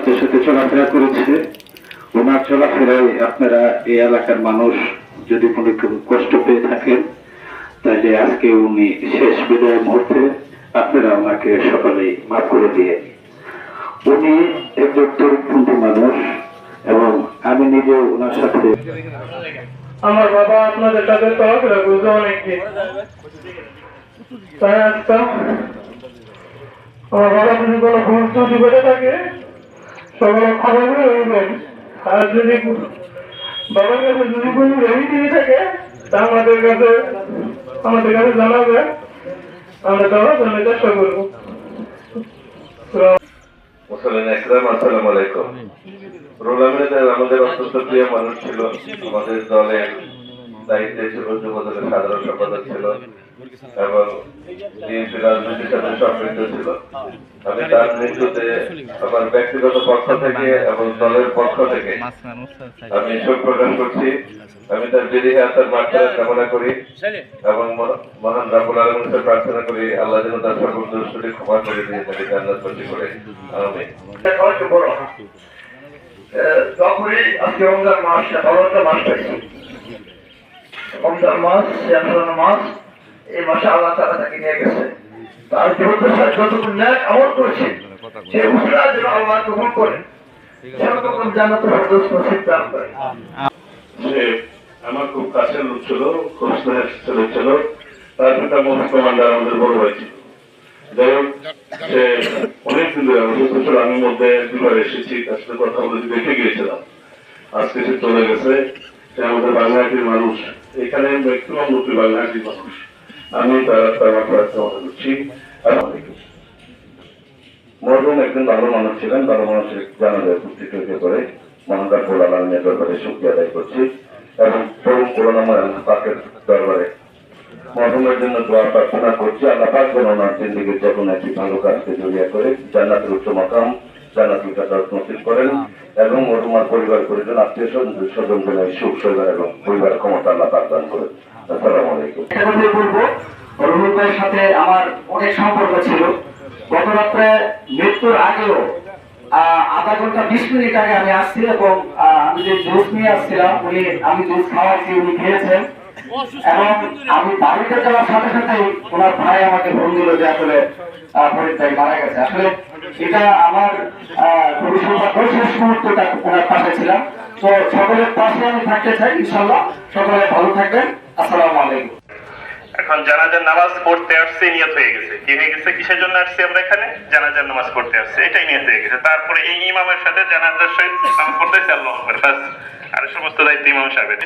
আপনাদের সাথে চলাফেরা করেছে। ওনার চলাফেরায় আপনারা এই এলাকার মানুষ যদি কোনো কষ্ট পেয়ে থাকেন, তাহলে আজকে উনি শেষ বিদায় মুহূর্তে আপনারা ওনাকে সকলেই মাফ করে দিয়ে। উনি একজন তরুণপন্থী মানুষ এবং আমি নিজেও ওনার সাথে। আমার বাবা আপনাদের সাথে চলাফেরা করছে অনেকদিন, তাই আজকে আমার বাবা যদি কোনো ভুল ত্রুটি করে থাকে সকলে ক্ষমা করে রইবেন। আর যদি বাবার কাছে যদি কোনো রেডি দিয়ে থাকে তা আমাদের কাছে জানাবে, আমরা দেওয়ার জন্য চেষ্টা করবো। আসসালামু আলাইকুম। রুহুল আমিন আমাদের অত্যন্ত প্রিয় মানুষ ছিল, আমাদের দলের দায়িত্বে ছিল, যুব দলের সাধারণ সম্পাদক ছিল এবং বিএনপি রাজনীতির সাথে সম্পৃক্ত ছিল। আমি তার মৃত্যুতে আমার ব্যক্তিগত পক্ষ থেকে এবং দলের পক্ষ থেকে আমি শোক প্রকাশ করছি। আমি তার বিদেহী আত্মার মাগফিরাত কামনা করি এবং মহান রাব্বুল আলামিনের কাছে প্রার্থনা করি আল্লাহ যেন তার সকল দোষকে ক্ষমা করে দিয়ে তাকে জান্নাতবাসী করে। আমিন। যখনই আজকে রমজান মাস, রমজান মাস মাস, এই মাসে আল্লাহ তাআলা তাকে নিয়ে গেছে। তার জীবনের সাথে যতটুকু ন্যাক আমল করেছে সে উসরা যেন আল্লাহ কবুল করেন, সেরকম জান্নাতুল ফেরদৌস নসিব দান করেন। সে আমার খুব কাছের লোক ছিল, খুব স্নেহের ছেলে ছিল। তার পিতা মোহাম্মদ কমান্ডার আমাদের বড় ভাই ছিল। যাই হোক, সে অনেকদিন ধরে অসুস্থ ছিল। আমি মধ্যে দুবার এসেছি, তার সাথে কথা বলে দেখে গিয়েছিলাম। আজকে সে চলে গেছে। সে আমাদের বাংলাহাটির মানুষ, এখানে ম্যাক্সিমাম লোক বাংলাহাটির মানুষ। আমি তার মাত্রা করছি। মরহুম একজন ভালো মানুষ ছিলেন, ভালো মানুষের জানাজায় উপস্থিত হতে করে মহান রাব্বুল আলামিনের দরবারে শুকরিয়া আদায় করছি এবং পরম করুণাময় আল্লাহ পাকের দরবারে মরহুমের জন্য দোয়া প্রার্থনা করছি। আল্লাহ পাক যেন ওনার জিন্দেগীর যে কোনো একটি ভালো কাজকে জড়িয়ে করে জান্নাতের উচ্চ মাকাম, জান্নাতুল ফেরদৌস নসিব করেন এবং মরহুমার পরিবার পরিজন আত্মীয় স্বজন জনের সুখ শৈবার এবং পরিবারের ক্ষমতা আল্লাহ পাক দান করেন। আসসালামু আলাইকুম। বলবো, রুহুল ভাইয়ের সাথে আমার অনেক সম্পর্ক ছিল। গত রাত্রে মৃত্যুর আগেও আধা ঘন্টা 20 মিনিট আগে আমি আসছি এবং আমি যে জুস নিয়ে আসছিলাম আমি জুস খাওয়াচ্ছি, উনি খেয়েছেন এবং আমি বাড়িতে যাওয়ার সাথে সাথে ওনার ভাই আমাকে ফোন দিল যে আসলে ফরিদ ভাই মারা গেছে। আসলে এটা আমার খুবই সৌভাগ্য, শেষ মুহূর্তটা ওনার পাশে ছিলাম। তো সকলের পাশে আমি থাকতে চাই, ইনশাল্লাহ সকলে ভালো থাকবেন। আসসালামু আলাইকুম। এখন জানাজার নামাজ পড়তে আসছে, নিয়ত হয়ে গেছে। কি হয়ে গেছে? কিসের জন্য আসছি আমরা এখানে? জানাজার নামাজ পড়তে আসছে, এটাই নিয়ত হয়ে গেছে। তারপরে এই ইমামের সাথে জানাজার সহিত নামাজ পড়তেছে, আল্লাহু আকবার, বাস। আর সমস্ত দায়িত্ব ইমাম সাহেবের।